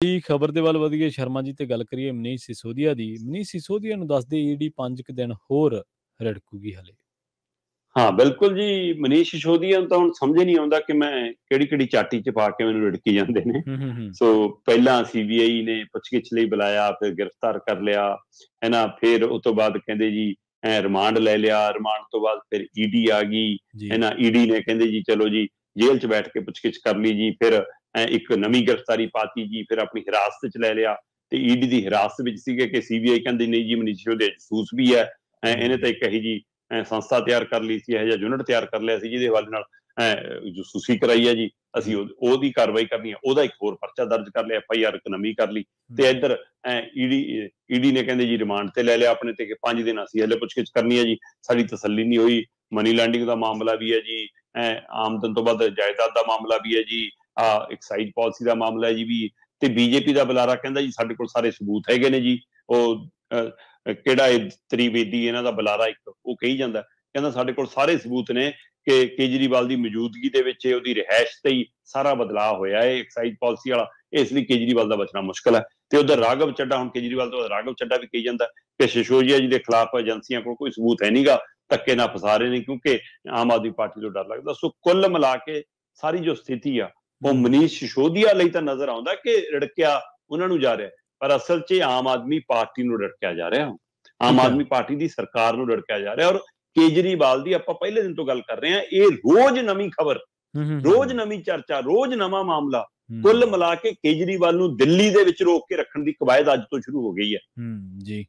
ਜੀ ਖਬਰ ਦੇ ਵੱਲ ਵਧੀਏ ਸ਼ਰਮਾ ਜੀ ਤੇ ਗੱਲ ਕਰੀਏ ਮਨੀਸ਼ ਸਿਸੋਦੀਆ ਦੀ। ਮਨੀਸ਼ ਸਿਸੋਦੀਆ ਨੂੰ ਦੱਸਦੇ ਈਡੀ 5 ਕੁ ਦਿਨ ਹੋਰ ਰੜਕੂਗੀ ਹਲੇ। ਹਾਂ ਬਿਲਕੁਲ ਜੀ, ਮਨੀਸ਼ ਸਿਸੋਦੀਆ ਨੂੰ ਤਾਂ ਹੁਣ ਸਮਝ ਨਹੀਂ ਆਉਂਦਾ ਕਿ ਮੈਂ ਕਿਹੜੀ ਚਾਟੀ ਚ ਪਾ ਕੇ ਮੈਨੂੰ ਰਿੜਕੀ ਜਾਂਦੇ ਨੇ। ਸੋ ਪਹਿਲਾਂ ਸੀਬੀਆਈ ਨੇ ਪੁੱਛਗਿੱਛ ਲਈ ਬੁਲਾਇਆ, ਫਿਰ ਗ੍ਰਿਫਤਾਰ ਕਰ ਲਿਆ ਹੈ ਨਾ, ਫਿਰ ਉਸ ਤੋਂ ਬਾਅਦ ਕਹਿੰਦੇ ਜੀ ਰਿਮਾਂਡ ਲੈ ਲਿਆ, ਰਿਮਾਂਡ ਤੋਂ ਬਾਅਦ ਫਿਰ ਈਡੀ ਆ ਗਈ ਹੈ ਨਾ, ਈਡੀ ਨੇ ਕਹਿੰਦੇ ਜੀ ਚਲੋ ਜੀ ਜੇਲ੍ਹ ਚ ਬੈਠ ਕੇ ਪੁੱਛਗਿੱਛ ਕਰ ਲਈ ਜੀ, ਫਿਰ ਇੱਕ ਨਵੀਂ ਗ੍ਰਿਫਤਾਰੀ ਪਾਤੀ ਜੀ, ਫਿਰ ਆਪਣੀ ਹਿਰਾਸਤ ਚ ਲੈ ਲਿਆ ਤੇ ਈਡੀ ਦੀ ਹਿਰਾਸਤ ਵਿੱਚ ਸੀਗੇ ਕਿ ਸੀਬੀਆਈ ਕਹਿੰਦੀ ਨਹੀਂ ਜੀ ਮਨੀਸ਼ ਸਿਸੋਦੀਆ ਜਸੂਸ ਵੀ ਹੈ, ਇਹਨੇ ਤਾਂ ਇੱਕ ਇਹੀ ਜੀ ਸੰਸਥਾ ਤਿਆਰ ਕਰ ਲਈ ਸੀ, ਇਹੋ ਜਿਹਾ ਯੂਨਿਟ ਤਿਆਰ ਕਰ ਲਿਆ ਸੀ ਜਿਹਦੇ ਹਵਾਲੇ ਨਾਲ ਜਸੂਸੀ ਕਰਾਈ ਹੈ ਜੀ, ਅਸੀਂ ਉਹਦੀ ਕਾਰਵਾਈ ਕਰਨੀ ਹੈ, ਉਹਦਾ ਇੱਕ ਹੋਰ ਪਰਚਾ ਦਰਜ ਕਰ ਲਿਆ, FIR ਇੱਕ ਨਵੀਂ ਕਰ ਲਈ ਤੇ ਇੱਧਰ ਈਡੀ ਨੇ ਕਹਿੰਦੇ ਜੀ ਰਿਮਾਂਡ ਤੇ ਲੈ ਲਿਆ ਆਪਣੇ ਤੇ ਕਿ 5 ਦਿਨ ਅਸੀਂ ਹਲੇ ਪੁੱਛਗਿੱਛ ਕਰਨੀ ਹੈ ਜੀ, ਸਾਡੀ ਤਸੱਲੀ ਨਹੀਂ ਹੋਈ। ਮਨੀ ਲੈਂਡਿੰਗ ਦਾ ਮਾਮਲਾ ਵੀ ਹੈ ਜੀ, ਆਮਦਨ ਤੋਂ ਵੱਧ ਜਾਇਦਾਦ ਦਾ ਮਾਮਲਾ ਵੀ ਹੈ ਜੀ, ਐਕਸਾਈਜ਼ ਪਾਲਿਸੀ ਦਾ ਮਾਮਲਾ ਹੈ ਜੀ ਵੀ, ਤੇ ਬੀਜੇਪੀ ਦਾ ਬੁਲਾਰਾ ਕਹਿੰਦਾ ਜੀ ਸਾਡੇ ਕੋਲ ਸਾਰੇ ਸਬੂਤ ਹੈਗੇ ਨੇ ਜੀ। ਉਹ ਕਿਹੜਾ ਤ੍ਰਿਵੇਦੀ ਇਹਨਾਂ ਦਾ ਬੁਲਾਰਾ ਇੱਕ ਉਹ ਕਹੀ ਜਾਂਦਾ, ਕਹਿੰਦਾ ਸਾਡੇ ਕੋਲ ਸਾਰੇ ਸਬੂਤ ਨੇ ਕਿ ਕੇਜਰੀਵਾਲ ਦੀ ਮੌਜੂਦਗੀ ਦੇ ਵਿੱਚ ਉਹਦੀ ਰਿਹਾਇਸ਼ ਤੇ ਹੀ ਸਾਰਾ ਬਦਲਾਅ ਹੋਇਆ ਹੈ ਐਕਸਾਈਜ਼ ਪਾਲਿਸੀ ਵਾਲਾ, ਇਸ ਲਈ ਕੇਜਰੀਵਾਲ ਦਾ ਬਚਣਾ ਮੁਸ਼ਕਲ ਹੈ। ਤੇ ਉਧਰ ਰਾਘਵ ਚੱਡਾ, ਹੁਣ ਕੇਜਰੀਵਾਲ ਤੋਂ ਰਾਘਵ ਚੱਡਾ ਵੀ ਕਹੀ ਜਾਂਦਾ ਕਿ ਸਿਸੋਦੀਆ ਜੀ ਦੇ ਖਿਲਾਫ ਏਜੰਸੀਆਂ ਕੋਲ ਕੋਈ ਸਬੂਤ ਹੈ ਨਹੀਂਗਾ, ਧੱਕੇ ਨਾਲ ਫਸਾ ਰਹੇ ਨੇ ਕਿਉਂਕਿ ਆਮ ਆਦਮੀ ਪਾਰਟੀ ਤੋਂ ਡਰ ਲੱਗਦਾ। ਸੋ ਕੁੱਲ ਮਿਲਾ ਕੇ ਸਾਰੀ ਜੋ ਸਥਿਤੀ ਆ ਉਹ ਮਨੀਸ਼ ਸਿਸੋਦੀਆ ਲਈ ਤਾਂ ਨਜ਼ਰ ਆਉਂਦਾ ਕਿ ਰਿੜਕਿਆ ਉਹਨਾਂ ਨੂੰ ਜਾ ਰਿਹਾ, ਪਰ ਅਸਲ 'ਚ ਆਮ ਆਦਮੀ ਪਾਰਟੀ ਨੂੰ ਰਿੜਕਿਆ ਜਾ ਰਿਹਾ, ਆਮ ਆਦਮੀ ਪਾਰਟੀ ਦੀ ਸਰਕਾਰ ਨੂੰ ਰਿੜਕਿਆ ਜਾ ਰਿਹਾ। ਔਰ ਕੇਜਰੀਵਾਲ ਦੀ ਆਪਾਂ ਪਹਿਲੇ ਦਿਨ ਤੋਂ ਗੱਲ ਕਰ ਰਹੇ ਹਾਂ, ਇਹ ਰੋਜ਼ ਨਵੀਂ ਖਬਰ, ਰੋਜ਼ ਨਵੀਂ ਚਰਚਾ, ਰੋਜ਼ ਨਵਾਂ ਮਾਮਲਾ, ਕੁੱਲ ਮਿਲਾ ਕੇ ਕੇਜਰੀਵਾਲ ਨੂੰ ਦਿੱਲੀ ਦੇ ਵਿੱਚ ਰੋਕ ਕੇ ਰੱਖਣ ਦੀ ਕਵਾਇਦ ਅੱਜ ਤੋਂ ਸ਼ੁਰੂ ਹੋ ਗਈ ਹੈ ਜੀ।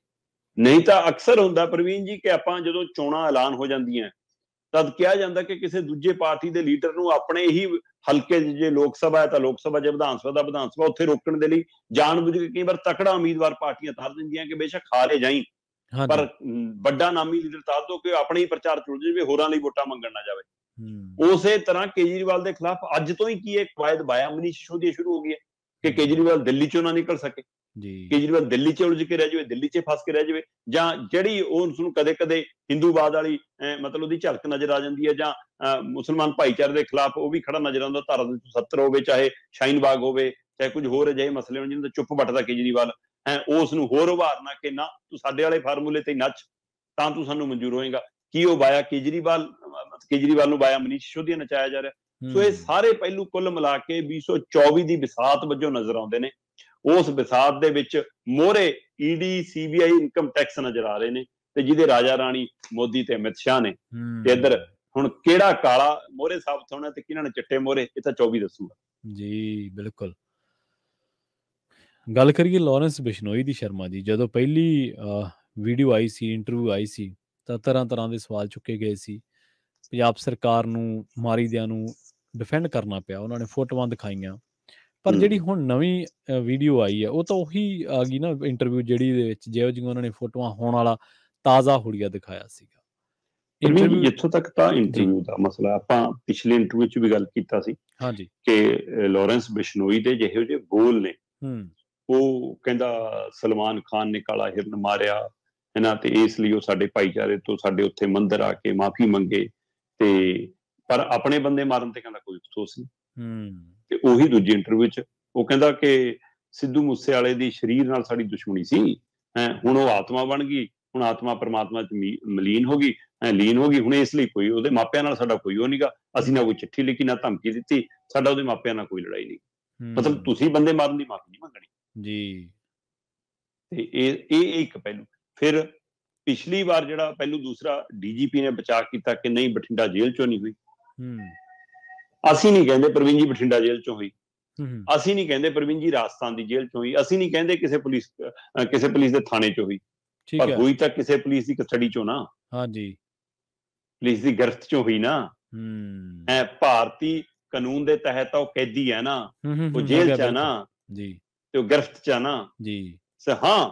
ਨਹੀਂ ਤਾਂ ਅਕਸਰ ਹੁੰਦਾ ਪ੍ਰਵੀਨ ਜੀ ਕਿ ਆਪਾਂ ਜਦੋਂ ਚੋਣਾਂ ਐਲਾਨ ਹੋ ਜਾਂਦੀਆਂ ਤਦ ਕਿਹਾ ਜਾਂਦਾ ਕਿ ਕਿਸੇ ਦੂਜੇ ਪਾਰਟੀ ਦੇ ਲੀਡਰ ਨੂੰ ਆਪਣੇ ਹੀ ਹਲਕੇ ਜੇ ਲੋਕ ਸਭਾ ਹੈ ਤਾਂ ਲੋਕ ਸਭਾ, ਜੇ ਵਿਧਾਨ ਸਭਾ ਦਾ ਵਿਧਾਨ ਸਭਾ, ਉੱਥੇ ਰੋਕਣ ਦੇ ਲਈ ਜਾਣਬੁੱਝ ਕੇ ਕਈ ਵਾਰ ਤਕੜਾ ਉਮੀਦਵਾਰ ਪਾਰਟੀਆਂ ਤਾਰ ਦਿੰਦੀਆਂ ਕਿ ਬੇਸ਼ੱਕ ਹਾਰੇ ਜਾਈ ਪਰ ਵੱਡਾ ਨਾਮੀ ਲੀਡਰ ਤਾਰ ਦੋ ਕਿ ਆਪਣੇ ਹੀ ਪ੍ਰਚਾਰ ਚੁਲ ਜਾਵੇ, ਹੋਰਾਂ ਲਈ ਵੋਟਾਂ ਮੰਗਣ ਨਾ ਜਾਵੇ। ਉਸੇ ਤਰ੍ਹਾਂ ਕੇਜਰੀਵਾਲ ਦੇ ਖਿਲਾਫ ਅੱਜ ਤੋਂ ਹੀ ਕੀ ਇਹ ਕਵਾਇਦ ਬਾਇਆ ਮਨੀਸ਼ ਸਿਸੋਦੀਆ ਸ਼ੁਰੂ ਹੋ ਗਈ ਹੈ ਕਿ ਕੇਜਰੀਵਾਲ ਦਿੱਲੀ ਚੋਂ ਨਾ ਨਿਕਲ ਸਕੇ, ਕੇਜਰੀਵਾਲ ਦਿੱਲੀ 'ਚ ਉਲਝ ਕੇ ਰਹਿ ਜਾਵੇ, ਦਿੱਲੀ 'ਚ ਫਸ ਕੇ ਰਹਿ ਜਾਵੇ, ਜਾਂ ਜਿਹੜੀ ਉਹ ਉਸਨੂੰ ਕਦੇ ਕਦੇ ਹਿੰਦੂਵਾਦ ਵਾਲੀ ਮਤਲਬ ਉਹਦੀ ਝਲਕ ਨਜ਼ਰ ਆ ਜਾਂਦੀ ਹੈ, ਜਾਂ ਮੁਸਲਮਾਨ ਭਾਈਚਾਰੇ ਦੇ ਖਿਲਾਫ ਉਹ ਵੀ ਖੜਾ ਨਜ਼ਰ ਆਉਂਦਾ, ਧਾਰਾ 370 ਹੋਵੇ, ਚਾਹੇ ਸ਼ਾਹੀਨ ਬਾਗ ਹੋਵੇ, ਚਾਹੇ ਕੁਝ ਹੋਰ ਅਜਿਹੇ ਮਸਲੇ ਹੋਣ ਜਿਹਨਾਂ ਤੋਂ ਚੁੱਪ ਵੱਟਦਾ ਕੇਜਰੀਵਾਲ, ਉਸ ਨੂੰ ਹੋਰ ਉਭਾਰਨਾ ਕਿ ਨਾ ਤੂੰ ਸਾਡੇ ਵਾਲੇ ਫਾਰਮੂਲੇ ਤੇ ਨੱਚ ਤਾਂ ਤੂੰ ਸਾਨੂੰ ਮਨਜ਼ੂਰ ਹੋਏਗਾ। ਕੀ ਉਹ ਬਾਇਆ ਕੇਜਰੀਵਾਲ ਨੂੰ ਬਾਇਆ ਮਨੀਸ਼ ਸਿਸੋਦੀਆ ਨਚਾਇਆ ਜਾ ਰਿਹਾ। ਸੋ ਇਹ ਸਾਰੇ ਪਹਿਲੂ ਕੁੱਲ ਮਿਲਾ ਕੇ 2024 ਦੀ ਵਿਸਾਤ ਵਜੋਂ ਨਜ਼ਰ ਆਉਂਦੇ ਨੇ। ਉਸ ਵਿਸਾਤ ਦੇ ਵਿੱਚ ਮੋਹਰੇ ਈਡੀ, ਸੀਬੀਆਈ, ਇਨਕਮ ਟੈਕਸ ਨਜ਼ਰ ਆ ਰਹੇ ਨੇ ਤੇ ਜਿਹਦੇ ਰਾਜਾ ਰਾਣੀ ਮੋਦੀ ਤੇ ਅਮਿਤ ਸ਼ਾਹ ਨੇ, ਤੇ ਇੱਧਰ ਹੁਣ ਕਿਹੜਾ ਕਾਲਾ ਮੋਹਰੇ ਸਾਬਤ ਹੋਣਾ ਤੇ ਕਿਹਨਾਂ ਨੇ ਚਿੱਟੇ ਮੋਹਰੇ, ਇਹ ਤਾਂ 24 ਦੱਸੂਗਾ ਜੀ। ਬਿਲਕੁਲ। ਗੱਲ ਕਰੀਏ ਲਾਰੈਂਸ ਬਿਸ਼ਨੋਈ ਦੀ ਸ਼ਰਮਾ ਜੀ, ਜਦੋਂ ਪਹਿਲੀ ਵੀਡੀਓ ਆਈ ਸੀ, ਇੰਟਰਵਿਊ ਆਈ ਸੀ ਤਾਂ ਤਰ੍ਹਾਂ ਦੇ ਸਵਾਲ ਚੁੱਕੇ ਗਏ ਸੀ, ਪੰਜਾਬ ਸਰਕਾਰ ਨੂੰ ਮਾਰੀਦਿਆਂ ਨੂੰ ਡਿਫੈਂਡ ਕਰਨਾ ਪਿਆ, ਉਹਨਾਂ ਨੇ ਫੋਟੋਆਂ ਦਿਖਾਈਆਂ। ਪਰ ਜਿਹੜੀ ਹੁਣ ਨਵੀਂ ਵੀਡੀਓ ਆਈ ਹੈ ਉਹ ਤਾਂ ਉਹੀ ਆ ਗਈ ਨਾ ਇੰਟਰਵਿਊ, ਜਿਹੜੀ ਦੇ ਵਿੱਚ ਜਿਹੋ ਜਿਹੀਆਂ ਉਹਨਾਂ ਨੇ ਫੋਟੋਆਂ ਹੋਣ ਵਾਲਾ ਤਾਜ਼ਾ ਹੁਲੀਆ ਦਿਖਾਇਆ ਸੀਗਾ। ਜਿੱਥੋਂ ਤੱਕ ਤਾਂ ਇੰਟਰਵਿਊ ਦਾ ਮਸਲਾ, ਆਪਾਂ ਪਿਛਲੇ ਇੰਟਰਵਿਊ 'ਚ ਵੀ ਗੱਲ ਕੀਤਾ ਸੀ ਕਿ ਲਾਰੈਂਸ ਬਿਸ਼ਨੋਈ ਦੇ ਜਿਹੋ ਜਿਹੇ ਬੋਲ ਨੇ, ਉਹ ਕਹਿੰਦਾ ਸਲਮਾਨ ਖਾਨ ਨੇ ਕਾਲਾ ਹਿਰਨ ਮਾਰਿਆ ਹੈ ਨਾ, ਤੇ ਇਸ ਲਈ ਉਹ ਸਾਡੇ ਭਾਈਚਾਰੇ ਤੋਂ ਸਾਡੇ ਉੱਥੇ ਮੰਦਿਰ ਆ ਕੇ ਮਾਫੀ ਮੰਗੇ, ਤੇ ਪਰ ਆਪਣੇ ਬੰਦੇ ਮਾਰਨ ਤੇ ਕਹਿੰਦਾ ਕੋਈ ਅਫਸੋਸ ਨਹੀਂ। ਤੇ ਉਹੀ ਦੂਜੀ ਇੰਟਰਵਿਊ 'ਚ ਉਹ ਕਹਿੰਦਾ ਕਿ ਸਿੱਧੂ ਮੂਸੇਵਾਲੇ ਦੀ ਸਰੀਰ ਨਾਲ ਸਾਡੀ ਦੁਸ਼ਮਣੀ ਸੀ, ਹੁਣ ਉਹ ਆਤਮਾ ਬਣ ਗਈ, ਹੁਣ ਆਤਮਾ ਪਰਮਾਤਮਾ 'ਚ ਲੀਨ ਹੋ ਗਈ, ਹੁਣ ਇਸ ਲਈ ਕੋਈ ਉਹਦੇ ਮਾਪਿਆਂ ਨਾਲ ਸਾਡਾ ਕੋਈ ਉਹ ਨਹੀਂਗਾ, ਅਸੀਂ ਨਾ ਕੋਈ ਚਿੱਠੀ ਲਿਖੀ ਨਾ ਧਮਕੀ ਦਿੱਤੀ, ਸਾਡਾ ਉਹਦੇ ਮਾਪਿਆਂ ਨਾਲ ਕੋਈ ਲੜਾਈ ਨਹੀਂ। ਮਤਲਬ ਤੁਸੀਂ ਬੰਦੇ ਮਾਰਨ ਦੀ ਮਾਫੀ ਨਹੀਂ ਮੰਗਣੀ ਜੀ। ਤੇ ਇਹ ਇੱਕ ਪਹਿਲੂ। ਫਿਰ ਪਿਛਲੀ ਵਾਰ ਜਿਹੜਾ ਪਹਿਲੂ ਦੂਸਰਾ ਡੀਜੀਪੀ ਨੇ ਬਚਾਅ ਕੀਤਾ ਕਿ ਨਹੀਂ ਬਠਿੰਡਾ ਜੇਲ੍ਹ ਚੋਂ ਨਹੀਂ ਹੋਈ। ਅਸੀਂ ਨਹੀਂ ਕਹਿੰਦੇ ਪ੍ਰਵੀਨ ਜੀ ਬਠਿੰਡਾ ਜੇਲ੍ਹ ਚੋਂ ਹੋਈ, ਅਸੀਂ ਨਹੀਂ ਕਹਿੰਦੇ ਪ੍ਰਵੀਨ ਜੀ ਰਾਜਸਥਾਨ ਦੀ ਜੇਲ੍ਹ ਚੋਂ ਹੋਈ, ਅਸੀਂ ਨਹੀਂ ਕਹਿੰਦੇ ਕਿਸੇ ਪੁਲਿਸ ਦੇ ਥਾਣੇ ਚੋਂ ਹੋਈ, ਪਰ ਹੋਈ ਤਾਂ ਕਿਸੇ ਪੁਲਿਸ ਦੀ ਕਸਟਡੀ ਚੋਂ ਨਾ, ਪੁਲਿਸ ਦੀ ਗਿਰਫਤ ਚੋਂ ਹੋਈ ਨਾ। ਭਾਰਤੀ ਕਾਨੂੰਨ ਦੇ ਤਹਿਤ ਉਹ ਕੈਦੀ ਹੈ ਨਾ, ਉਹ ਜੇਲ੍ਹ 'ਚ ਹੈ ਨਾ, ਤੇ ਉਹ ਗਿਰਫਤ 'ਚ ਹੈ ਨਾ। ਹਾਂ,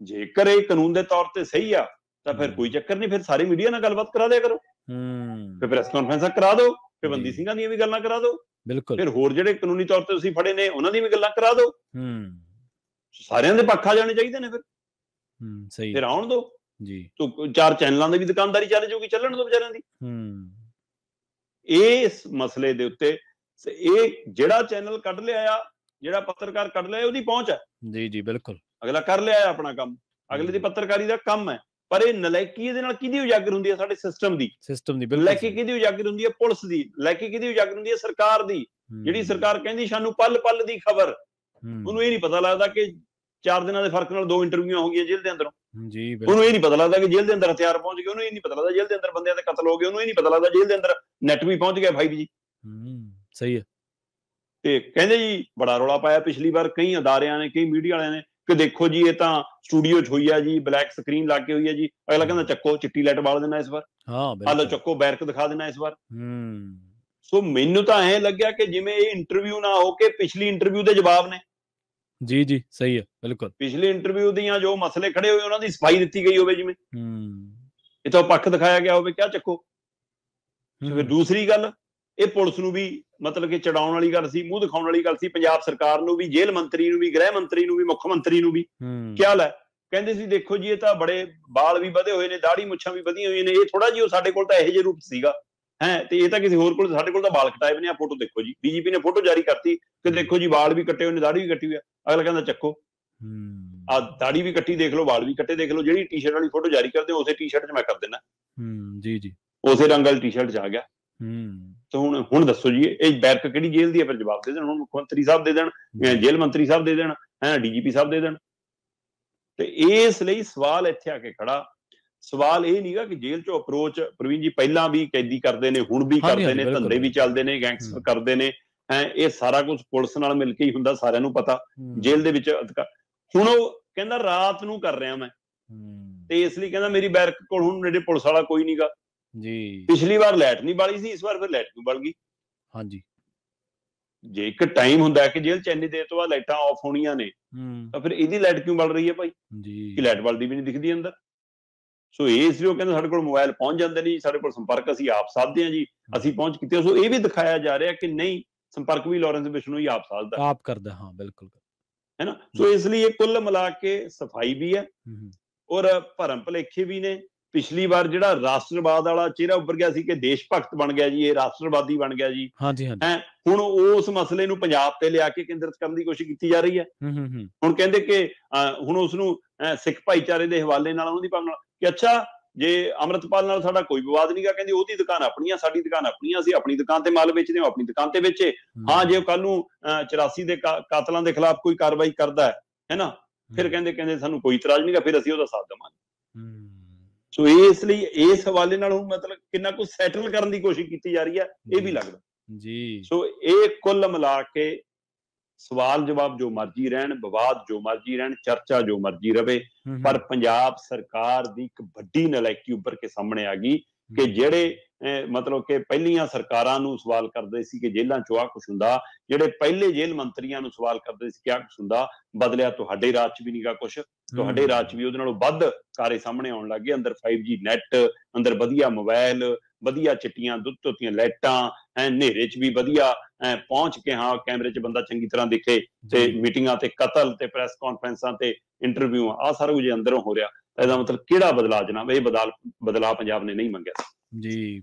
ਜੇਕਰ ਇਹ ਕਾਨੂੰਨ ਦੇ ਤੌਰ ਤੇ ਸਹੀ ਆ ਤਾਂ ਫਿਰ ਕੋਈ ਚੱਕਰ ਨਹੀਂ, ਫਿਰ ਸਾਰੇ ਮੀਡੀਆ ਨਾਲ ਗੱਲਬਾਤ ਕਰਾ ਦਿਆ ਕਰੋ, ਫਿਰ ਪ੍ਰੈਸ ਕਾਨਫਰੰਸਾਂ ਕਰਾ ਦਿਓ, ਫਿਰ ਬੰਦੀ ਸਿੰਘਾਂ ਦੀਆਂ ਵੀ ਗੱਲਾਂ ਕਰਾ ਦਿਓ, ਫਿਰ ਹੋਰ ਜਿਹੜੇ ਕਾਨੂੰਨੀ ਤੌਰ ਤੇ ਤੁਸੀਂ ਫੜੇ ਨੇ ਉਹਨਾਂ ਦੀਆਂ ਵੀ ਗੱਲਾਂ ਕਰਾ ਦਿਓ, ਸਾਰਿਆਂ ਦੇ ਪੱਖ ਆ ਜਾਣੇ ਚਾਹੀਦੇ ਨੇ। ਫਿਰ ਆਉਣ ਦਿਓ, ਚਾਰ ਚੈਨਲਾਂ ਦੀ ਵੀ ਦੁਕਾਨਦਾਰੀ ਚੱਲ ਜਾਊਗੀ, ਚੱਲਣ ਦਿਓ ਵਿਚਾਰਿਆਂ ਦੀ। ਇਸ ਮਸਲੇ ਦੇ ਉੱਤੇ ਇਹ ਜਿਹੜਾ ਚੈਨਲ ਕੱਢ ਲਿਆ ਆ ਜਿਹੜਾ ਪੱਤਰਕਾਰ ਕੱਢ ਲਿਆ ਉਹਦੀ ਪਹੁੰਚ ਹੈ। ਜੀ ਜੀ ਬਿਲਕੁਲ, ਅਗਲਾ ਕਰ ਲਿਆ ਆਪਣਾ ਕੰਮ, ਅਗਲੇ ਦੀ ਪੱਤਰਕਾਰੀ ਦਾ ਕੰਮ ਹੈ। ਪਰ ਇਹ ਨਲਾਇਕੀ ਇਹਦੇ ਨਾਲ ਕਿਹਦੀ ਉਜਾਗਰ ਹੁੰਦੀ ਹੈ? ਸਾਡੇ ਸਿਸਟਮ ਦੀ ਨਲਾਇਕੀ ਕਿਹਦੀ ਉਜਾਗਰ ਹੁੰਦੀ ਹੈ? ਪੁਲਿਸ ਦੀ ਨਲਾਇਕੀ ਕਿਹਦੀ ਉਜਾਗਰ ਹੁੰਦੀ ਹੈ? ਸਰਕਾਰ ਦੀ। ਜਿਹੜੀ ਸਰਕਾਰ ਕਹਿੰਦੀ ਸਾਨੂੰ ਪਲ ਪਲ ਦੀ ਖਬਰ, ਉਹਨੂੰ ਇਹ ਨਹੀਂ ਪਤਾ ਲੱਗਦਾ ਕਿ 4 ਦਿਨਾਂ ਦੇ ਫਰਕ ਨਾਲ 2 ਇੰਟਰਵਿਊਆਂ ਹੋ ਗਈਆਂ ਜੇਲ੍ਹ ਦੇ ਅੰਦਰੋਂ। ਉਹਨੂੰ ਇਹ ਨਹੀਂ ਪਤਾ ਲੱਗਦਾ ਕਿ ਜੇਲ੍ਹ ਦੇ ਅੰਦਰ ਹਥਿਆਰ ਪਹੁੰਚ ਗਏ, ਉਹਨੂੰ ਇਹ ਨਹੀਂ ਪਤਾ ਲੱਗਦਾ ਜੇਲ੍ਹ ਦੇ ਅੰਦਰ ਬੰਦਿਆਂ ਦੇ ਕਤਲ ਹੋ ਗਏ, ਉਹਨੂੰ ਇਹ ਨਹੀਂ ਪਤਾ ਲੱਗਦਾ ਜੇਲ੍ਹ ਦੇ ਅੰਦਰ ਨੈਟ ਵੀ ਪਹੁੰਚ ਗਿਆ 5G। ਸਹੀ ਹੈ। ਤੇ ਕਹਿੰਦੇ ਜੀ ਬੜਾ ਰੌਲਾ ਪਾਇਆ ਪਿਛਲੀ ਵਾਰ ਕਈ ਅਦਾਰਿਆਂ ਨੇ, ਕਈ ਮੀਡੀਆ ਵਾਲਿਆਂ ਨੇ, ਕਿ ਦੇਖੋ ਜੀ ਇਹ ਤਾਂ ਸਟੂਡੀਓ 'ਚ ਹੋਈ ਆ ਜੀ, ਬਲੈਕ ਸਕਰੀਨ ਲਾ ਕੇ ਹੋਈ ਆ ਜੀ। ਅਗਲਾ ਕਹਿੰਦਾ ਚੱਕੋ ਚਿੱਟੀ ਲਾਈਟ ਬਾਲ ਦੇਣਾ ਇਸ ਵਾਰ, ਆਹ ਲਓ ਚੱਕੋ ਬੈਰਕ ਦਿਖਾ ਦੇਣਾ ਇਸ ਵਾਰ। ਸੋ ਮੈਨੂੰ ਤਾਂ ਐਂ ਲੱਗਿਆ ਕਿ ਜਿਵੇਂ ਇਹ ਇੰਟਰਵਿਊ ਨਾ ਹੋ ਕੇ ਪਿਛਲੀ ਇੰਟਰਵਿਊ ਦੇ ਜਵਾਬ ਨੇ। ਜੀ ਜੀ ਸਹੀ ਹੈ, ਬਿਲਕੁਲ। ਪਿਛਲੇ ਇੰਟਰਵਿਊ ਦੀਆਂ ਜੋ ਮਸਲੇ ਖੜੇ ਹੋਏ ਉਹਨਾਂ ਦੀ ਸਫਾਈ ਦਿੱਤੀ ਗਈ ਹੋਵੇ, ਜਿਵੇਂ ਇਹ ਤਾਂ ਪੱਖ ਦਿਖਾਇਆ ਗਿਆ ਹੋਵੇ, ਕਿਆ ਚੱਕੋ। ਫਿਰ ਦੂਸਰੀ ਗੱਲ, ਇਹ ਪੁਲਿਸ ਨੂੰ ਵੀ ਮਤਲਬ ਕਿ ਚੜਾਉਣ ਵਾਲੀ ਗੱਲ ਸੀ, ਮੂੰਹ ਦਿਖਾਉਣ ਵਾਲੀ ਗੱਲ ਸੀ, ਪੰਜਾਬ ਸਰਕਾਰ ਨੂੰ ਵੀ, ਜੇਲ੍ਹ ਮੰਤਰੀ ਨੂੰ ਵੀ, ਗ੍ਰਹਿ ਮੰਤਰੀ ਨੂੰ ਵੀ, ਮੁੱਖ ਮੰਤਰੀ ਨੂੰ ਵੀ। ਕਿਆ ਲੈ ਕਹਿੰਦੇ ਸੀ ਦੇਖੋ ਜੀ ਇਹ ਤਾਂ ਬੜੇ ਬਾਲ ਵੀ ਵਧੇ ਹੋਏ ਨੇ, ਦਾੜੀ ਮੁੱਛਾਂ ਵੀ ਵਧੀਆਂ ਹੋਈਆਂ ਨੇ, ਇਹ ਥੋੜਾ ਜਿਹਾ ਸਾਡੇ ਕੋਲ ਤਾਂ ਇਹੋ ਜਿਹੇ ਰੂਪ ਸੀਗਾ ਹੈ, ਤੇ ਇਹ ਤਾਂ ਕਿਸੇ ਹੋਰ ਕੋਲ, ਸਾਡੇ ਕੋਲ ਤਾਂ ਬਾਲ ਕਟਾਏ ਨੇ। ਆ ਫੋਟੋ ਦੇਖੋ ਜੀ, ਡੀਜੀਪੀ ਨੇ ਫੋਟੋ ਜਾਰੀ ਕਰਤੀ ਕਿ ਦੇਖੋ ਜੀ ਬਾਲ ਵੀ ਕੱਟੇ ਹੋਏ ਨੇ, ਦਾੜੀ ਵੀ ਕੱਟੀ ਹੋਈ ਆ। ਅਗਲਾ ਕਹਿੰਦਾ ਚੱਕੋ, ਆ ਦਾੜੀ ਵੀ ਕੱਟੀ ਦੇਖ ਲਓ, ਬਾਲ ਵੀ ਕੱਟੇ ਦੇਖ ਲਓ, ਜਿਹੜੀ ਟੀ-ਸ਼ਰਟ ਵਾਲੀ ਫੋਟੋ ਜਾਰੀ ਕਰਦੇ ਉਸੇ ਟੀ-ਸ਼ਰਟ 'ਚ ਮੈਂ ਕਰ ਦੇਣਾ। ਜੀ ਜੀ ਉਸੇ ਰੰਗ ਵਾਲੀ ਟੀ-ਸ਼ਰਟ 'ਚ ਆ ਗਿਆ। ਤੇ ਹੁਣ ਦੱਸੋ ਜੀ ਇਹ ਬੈਰਕ ਕਿਹੜੀ ਜੇਲ੍ਹ ਦੀ ਹੈ? ਫਿਰ ਜਵਾਬ ਦੇ ਦੇਣ, ਹੁਣ ਮੁੱਖ ਮੰਤਰੀ ਸਾਹਿਬ ਦੇ ਦੇਣ, ਜੇਲ੍ਹ ਮੰਤਰੀ ਸਾਹਿਬ ਦੇ ਦੇਣ, ਡੀਜੀਪੀ ਸਾਹਿਬ ਦੇ ਦੇਣ। ਤੇ ਇਸ ਲਈ ਸਵਾਲ ਇੱਥੇ ਆ ਕੇ ਖੜਾ, ਸਵਾਲ ਇਹ ਨਹੀਂਗਾ ਕਿ ਜੇਲ੍ਹ 'ਚੋਂ ਅਪਰੋਚ, ਪ੍ਰਵੀਨ ਜੀ, ਪਹਿਲਾਂ ਵੀ ਕੈਦੀ ਕਰਦੇ ਨੇ, ਹੁਣ ਵੀ ਕਰਦੇ ਨੇ, ਧੰਦੇ ਵੀ ਚੱਲਦੇ ਨੇ, ਗੈਂਗਸਟਰ ਕਰਦੇ ਨੇ, ਇਹ ਸਾਰਾ ਕੁਝ ਪੁਲਿਸ ਨਾਲ ਮਿਲ ਕੇ ਹੀ ਹੁੰਦਾ, ਸਾਰਿਆਂ ਨੂੰ ਪਤਾ। ਜੇਲ੍ਹ ਦੇ ਵਿੱਚ ਹੁਣ ਉਹ ਕਹਿੰਦਾ ਰਾਤ ਨੂੰ ਕਰ ਰਿਹਾ ਮੈਂ, ਤੇ ਇਸ ਲਈ ਕਹਿੰਦਾ ਮੇਰੀ ਬੈਰਕ ਕੋਲ ਹੁਣ ਨੇੜੇ ਪੁਲਿਸ ਵਾਲਾ ਕੋਈ ਨਹੀਂਗਾ ਜੀ। ਪਿਛਲੀ ਵਾਰ ਲਾਈਟ ਨਹੀਂ ਬਾਲੀ ਸੀ, ਇਸ ਵਾਰ ਫਿਰ ਲਾਈਟ ਕਿਉਂ ਬਲ ਗਈ? ਹਾਂਜੀ, ਜੇ ਇੱਕ ਟਾਈਮ ਹੁੰਦਾ ਕਿ ਜੇਲ੍ਹ 'ਚ ਇੰਨੀ ਦੇਰ ਤੋਂ ਬਾਅਦ ਲਾਈਟਾਂ ਆਫ ਹੋਣੀਆਂ ਨੇ, ਤਾਂ ਫਿਰ ਇਹਦੀ ਲਾਈਟ ਕਿਉਂ ਬਲ ਰਹੀ ਹੈ ਭਾਈ? ਕਿ ਲਾਈਟ ਬਲਦੀ ਵੀ ਨਹੀਂ ਦਿਖਦੀ ਅੰਦਰ। ਸੋ ਇਸ ਲਈ ਉਹ ਕਹਿੰਦੇ ਸਾਡੇ ਕੋਲ ਮੋਬਾਈਲ ਪਹੁੰਚ ਜਾਂਦੇ ਨੇ, ਸਾਡੇ ਕੋਲ ਸੰਪਰਕ ਅਸੀਂ ਆਪ ਸਾਧਦੇ ਹਾਂ ਜੀ, ਅਸੀਂ ਪਹੁੰਚ ਕੀਤੀ। ਸੋ ਇਹ ਵੀ ਦਿਖਾਇਆ ਜਾ ਰਿਹਾ ਕਿ ਨਹੀਂ, ਸੰਪਰਕ ਵੀ ਲਾਰੈਂਸ ਬਿਸ਼ਨੋਈ ਹੀ ਆਪ ਸਾਧਦਾ, ਆਪ ਕਰਦਾ। ਹਾਂ ਬਿਲਕੁਲ, ਹੈ ਨਾ। ਸੋ ਇਸ ਲਈ ਇਹ ਕੁੱਲ ਮਿਲਾ ਕੇ ਸਫਾਈ ਵੀ ਹੈ ਔਰ ਭਰਮ ਭੁਲੇਖੇ ਵੀ ਨੇ। ਪਿਛਲੀ ਵਾਰ ਜਿਹੜਾ ਰਾਸ਼ਟਰਵਾਦ ਵਾਲਾ ਚਿਹਰਾ ਉੱਭਰ ਗਿਆ ਸੀ ਕਿ ਦੇਸ਼ ਭਗਤ ਬਣ ਗਿਆ ਜੀ, ਇਹ ਰਾਸ਼ਟਰਵਾਦੀ ਬਣ ਗਿਆ ਜੀ, ਹੁਣ ਉਸ ਮਸਲੇ ਨੂੰ ਪੰਜਾਬ ਤੇ ਲਿਆ ਕੇ ਕੇਂਦਰਿਤ ਕਰਨ ਦੀ ਕੋਸ਼ਿਸ਼ ਕੀਤੀ ਜਾ ਰਹੀ ਹੈ। ਹੁਣ ਕਹਿੰਦੇ ਕਿ ਹੁਣ ਉਸਨੂੰ ਸਿੱਖ ਭਾਈਚਾਰੇ ਦੇ ਹਵਾਲੇ ਨਾਲ, ਉਹਨਾਂ ਦੀ ਭਾਵਨਾ ਕਿ ਅੱਛਾ ਜੇ ਅੰਮ੍ਰਿਤਪਾਲ ਨਾਲ ਸਾਡਾ ਕੋਈ ਵਿਵਾਦ ਨਹੀਂਗਾ, ਕਹਿੰਦੀ ਉਹਦੀ ਦੁਕਾਨ ਆਪਣੀ ਆ, ਸਾਡੀ ਦੁਕਾਨ ਆਪਣੀ ਆ, ਅਸੀਂ ਆਪਣੀ ਦੁਕਾਨ ਤੇ ਮਾਲ ਵੇਚਦੇ ਹਾਂ, ਆਪਣੀ ਦੁਕਾਨ ਤੇ ਵੇਚੇ। ਹਾਂ, ਜੇ ਕੱਲ ਨੂੰ 84 ਦੇ ਕਾਤਲਾਂ ਦੇ ਖਿਲਾਫ ਕੋਈ ਕਾਰਵਾਈ ਕਰਦਾ ਹੈ ਨਾ, ਫਿਰ ਕਹਿੰਦੇ ਸਾਨੂੰ ਕੋਈ ਇਤਰਾਜ਼ ਨਹੀਂਗਾ, ਫਿਰ ਅਸੀਂ ਉਹਦਾ ਸਾਥ ਦੇਵਾਂਗੇ। ਸੋ ਇਸ ਲਈ ਇਸ ਹਵਾਲੇ ਨਾਲ ਹੁਣ ਮਤਲਬ ਕਿੰਨਾ ਕੁ ਸੈਟਲ ਕਰਨ ਦੀ ਕੋਸ਼ਿਸ਼ ਕੀਤੀ ਜਾ ਰਹੀ ਹੈ, ਇਹ ਵੀ ਲੱਗਦਾ ਜੀ। ਸੋ ਇਹ ਕੁੱਲ ਮਿਲਾ ਕੇ ਸਵਾਲ ਜਵਾਬ ਜੋ ਮਰਜ਼ੀ ਰਹਿਣ, ਵਿਵਾਦ ਜੋ ਮਰਜ਼ੀ ਰਹਿਣ, ਚਰਚਾ ਜੋ ਮਰਜ਼ੀ ਰਵੇ, ਪਰ ਪੰਜਾਬ ਸਰਕਾਰ ਦੀ ਇੱਕ ਵੱਡੀ ਨਲਾਇਕੀ ਉੱਭਰ ਕੇ ਸਾਹਮਣੇ ਆ ਗਈ ਕਿ ਜਿਹੜੇ ਮਤਲਬ ਕਿ ਪਹਿਲੀਆਂ ਸਰਕਾਰਾਂ ਨੂੰ ਸਵਾਲ ਕਰਦੇ ਸੀ ਕਿ ਜੇਲ੍ਹਾਂ 'ਚੋਂ ਆਹ ਕੁਛ ਹੁੰਦਾ, ਜਿਹੜੇ ਪਹਿਲੇ ਜੇਲ੍ਹ ਮੰਤਰੀਆਂ ਨੂੰ ਸਵਾਲ ਕਰਦੇ ਸੀ ਕਿ ਆਹ ਕੁਛ ਹੁੰਦਾ, ਬਦਲਿਆ ਤੁਹਾਡੇ ਰਾਜ 'ਚ ਵੀ ਨੀਗਾ ਕੁਛ, ਤੁਹਾਡੇ ਰਾਜ 'ਚ ਵੀ ਉਹਦੇ ਨਾਲੋਂ ਵੱਧ ਕਾਰੇ ਸਾਹਮਣੇ ਆਉਣ ਲੱਗ ਗਏ। ਅੰਦਰ 5G ਨੈਟ, ਅੰਦਰ ਵਧੀਆ ਮੋਬਾਇਲ, ਵਧੀਆ ਚਿੱਟੀਆਂ ਦੁੱਧ ਧੋਤੀਆਂ ਲਾਈਟਾਂ, ਹਨੇਰੇ 'ਚ ਵੀ ਵਧੀਆ ਪਹੁੰਚ ਕੇ, ਹਾਂ ਕੈਮਰੇ 'ਚ ਬੰਦਾ ਚੰਗੀ ਤਰ੍ਹਾਂ ਦਿਖੇ, ਤੇ ਮੀਟਿੰਗਾਂ ਤੇ ਕਤਲ ਤੇ ਪ੍ਰੈਸ ਕਾਨਫਰੰਸਾਂ ਤੇ ਇੰਟਰਵਿਊ, ਆਹ ਸਾਰਾ ਕੁਝ ਅੰਦਰੋਂ ਹੋ ਰਿਹਾ। ਇਹਦਾ ਮਤਲਬ ਕਿਹੜਾ ਬਦਲਾਅ ਜਨਾਬ? ਇਹ ਬਦਲਾਅ ਪੰਜਾਬ ਨੇ ਨਹੀਂ ਮੰਗਿਆ ਜੀ।